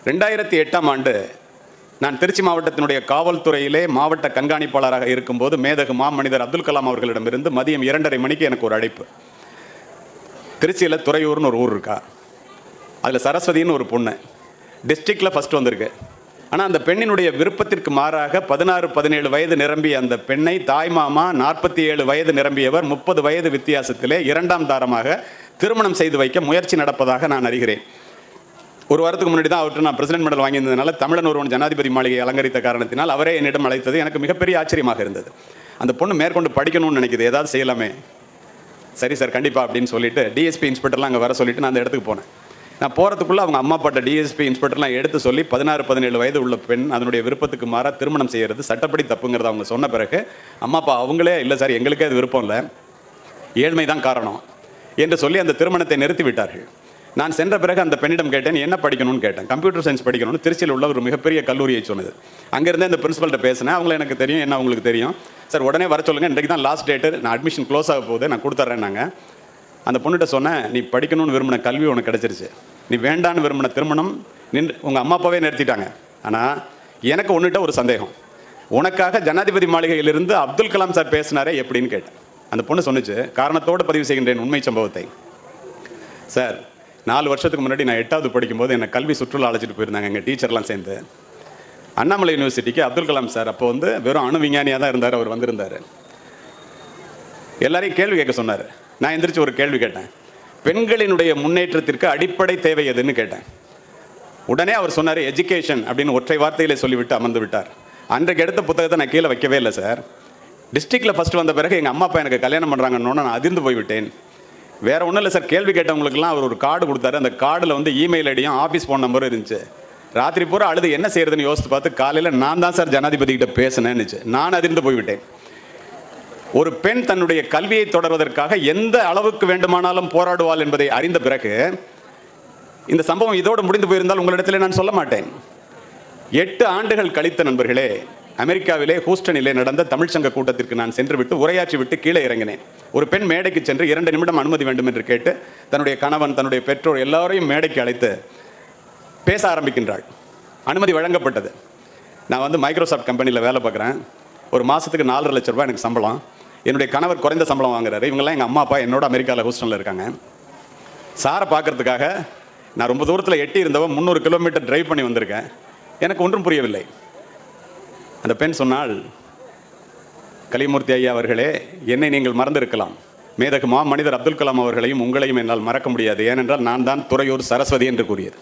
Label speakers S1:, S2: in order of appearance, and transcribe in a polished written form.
S1: 2008ஆம் ஆண்டு நான் திருச்சி மாவட்டத்தினுடைய காவல்துறையிலே மாவட்ட கண்காணிப்பாளராக இருக்கும்போது மேதகு மாமனிதர் அப்துல் கலாம் அவர்களிடமிருந்து மதியம் 2:30 மணிக்கு எனக்கு ஒரு அழைப்பு. திருச்சியில் துறையூர்னு ஒரு ஊர் இருக்கா, அதில் சரஸ்வதின்னு ஒரு பொண்ணு டிஸ்ட்ரிக்டில் ஃபஸ்ட் வந்திருக்கு. ஆனால் அந்த பெண்ணினுடைய விருப்பத்திற்கு மாறாக 16-17 வயது நிரம்பிய அந்த பெண்ணை தாய்மாமா 47 வயது நிரம்பியவர் 30 வயது வித்தியாசத்திலே 2ஆம் தாரமாக திருமணம் செய்து வைக்க முயற்சி நடப்பதாக நான் அறிகிறேன். ஒரு வாரத்துக்கு முன்னாடி தான் அவர்கிட்ட நான் பிரசிடென்ட் மெடல் வாங்கியிருந்ததுனால தமிழன் ஒருவன் ஜனாதிபதி மாளிகை அலங்கரித்த காரணத்தினால் அவரே என்னிடம் அழைத்தது எனக்கு மிகப்பெரிய ஆச்சரியமாக இருந்தது. அந்த பொண்ணு மேற்கொண்டு படிக்கணும்னு நினைக்குது, ஏதாவது செய்யலாமே. சரி சார் கண்டிப்பாக அப்படின்னு சொல்லிட்டு டிஎஸ்பி இன்ஸ்பெக்டர்லாம் அங்கே வர சொல்லிட்டு நான் அந்த இடத்துக்கு போனேன். நான் போகிறதுக்குள்ளே அவங்க அம்மா பாட்ட டிஎஸ்பி இன்ஸ்பெக்டர்லாம் எடுத்து சொல்லி 16-17 வயது உள்ள பெண் அதனுடைய விருப்பத்துக்கு மாறாக திருமணம் செய்கிறது சட்டப்படி தப்புங்கிறத அவங்க சொன்ன பிறகு அம்மா அப்பா அவங்களே இல்லை சார் எங்களுக்கே அது விருப்பம் இல்லை, ஏழ்மை தான் காரணம் என்று சொல்லி அந்த திருமணத்தை நிறுத்தி விட்டார்கள். நான் சென்ற பிறகு அந்த பெண்ணிடம் கேட்டேன், என்ன படிக்கணும்னு கேட்டேன். கம்ப்யூட்டர் சயின்ஸ் படிக்கணும்னு திருச்சியில் உள்ள ஒரு மிகப்பெரிய கல்லூரியை சொன்னது. அங்கேருந்தே அந்த பிரின்சிபல்கிட்ட பேசினேன். அவங்கள எனக்கு தெரியும், என்ன உங்களுக்கு தெரியும் சார், உடனே வர சொல்லுங்கள், இன்றைக்கு தான் லாஸ்ட் டேட்டு, நான் அட்மிஷன் க்ளோஸ் ஆக போகுது, நான் கொடுத்துட்றேன்னாங்க. அந்த பொண்ணுகிட்ட சொன்னேன், நீ படிக்கணும்னு விரும்பின கல்வி உனக்கு கிடச்சிருச்சு, நீ வேண்டான்னு விரும்பின திருமணம் நின்று உங்கள் அம்மா அப்பாவே நிறுத்திட்டாங்க. ஆனால் எனக்கு ஒன்றுகிட்ட ஒரு சந்தேகம், உனக்காக ஜனாதிபதி மாளிகையிலிருந்து அப்துல் கலாம் சார் பேசினாரே எப்படின்னு கேட்டேன். அந்த பொண்ணு சொன்னிச்சு, காரணத்தோடு பதிவு செய்கின்றேன் உண்மை சம்பவத்தை. சார் 4 வருஷத்துக்கு முன்னாடி நான் 8வது படிக்கும்போது என்னை கல்வி சுற்றுலா அழைச்சிட்டு போயிருந்தாங்க எங்கள் டீச்சர்லாம் சேர்ந்து அண்ணாமலை யூனிவர்சிட்டிக்கு. அப்துல் கலாம் சார் அப்போ வந்து வெறும் அணு விஞ்ஞானியாக தான் இருந்தார். அவர் வந்திருந்தார், எல்லாரையும் கேள்வி கேட்க சொன்னார். நான் எந்திரிச்சு ஒரு கேள்வி கேட்டேன், பெண்களினுடைய முன்னேற்றத்திற்கு அடிப்படை தேவை எதுன்னு கேட்டேன். உடனே அவர் சொன்னார் எஜுகேஷன் அப்படின்னு ஒற்றை வார்த்தையிலே சொல்லிவிட்டு அமர்ந்து விட்டார். அன்றைக்கு எடுத்த புத்தகத்தை நான் கீழே வைக்கவே இல்லை சார். டிஸ்ட்ரிக்டில் ஃபஸ்ட்டு வந்த பிறகு எங்கள் அம்மா அப்பா எனக்கு கல்யாணம் பண்ணுறாங்கன்னு நான் அதிர்ந்து போய்விட்டேன். வேறு ஒன்றும் இல்லை சார், கேள்வி கேட்டவங்களுக்குலாம் அவர் ஒரு கார்டு கொடுத்தாரு. அந்த கார்டில் வந்து இமெயில் ஐடியும் ஆஃபீஸ் ஃபோன் நம்பரும் இருந்துச்சு. ராத்திரி பூரா அழுது என்ன செய்யறதுன்னு யோசித்து பார்த்து காலையில் நான் தான் சார் ஜனாதிபதி கிட்ட பேசினேன்னுச்சு. நான் அதிர்ந்து போய்விட்டேன். ஒரு பெண் தன்னுடைய கல்வியை தொடர்வதற்காக எந்த அளவுக்கு வேண்டுமானாலும் போராடுவாள் என்பதை அறிந்த பிறகு இந்த சம்பவம் இதோடு முடிந்து போயிருந்தால் உங்களிடத்தில் நான் சொல்ல மாட்டேன். 8 ஆண்டுகள் கழித்த நண்பர்களே, அமெரிக்காவிலே ஹூஸ்டனிலே நடந்த தமிழ்ச்சங்க கூட்டத்திற்கு நான் சென்று விட்டு உரையாற்றி விட்டு கீழே இறங்கினேன். ஒரு பெண் மேடைக்கு சென்று 2 நிமிடம் அனுமதி வேண்டும் என்று கேட்டு தன்னுடைய கணவன் தன்னுடைய பெற்றோர் எல்லாரையும் மேடைக்கு அழைத்து பேச ஆரம்பிக்கின்றாள். அனுமதி வழங்கப்பட்டது. நான் வந்து மைக்ரோசாஃப்ட் கம்பெனியில் வேலை பார்க்குறேன். ஒரு மாதத்துக்கு 4.5 லட்ச ரூபாய் எனக்கு சம்பளம். என்னுடைய கணவர் குறைந்த சம்பளம் வாங்குறாரு. இவங்கெல்லாம் எங்கள் அம்மா அப்பா என்னோட அமெரிக்காவில் ஹூஸ்டனில் இருக்காங்க. சாரை பார்க்கறதுக்காக நான் ரொம்ப தூரத்தில் எட்டி இருந்தவன் 300 கிலோமீட்டர் டிரைவ் பண்ணி வந்திருக்கேன். எனக்கு ஒன்றும் புரியவில்லை. அந்த பெண் சொன்னால், கலிமூர்த்தி ஐயா அவர்களே, என்னை நீங்கள் மறந்திருக்கலாம், மேதகு மாமனிதர் அப்துல் கலாம் அவர்களையும் உங்களையும் என்னால் மறக்க முடியாது, ஏனென்றால் நான் தான் துறையூர் சரஸ்வதி என்று கூறியது.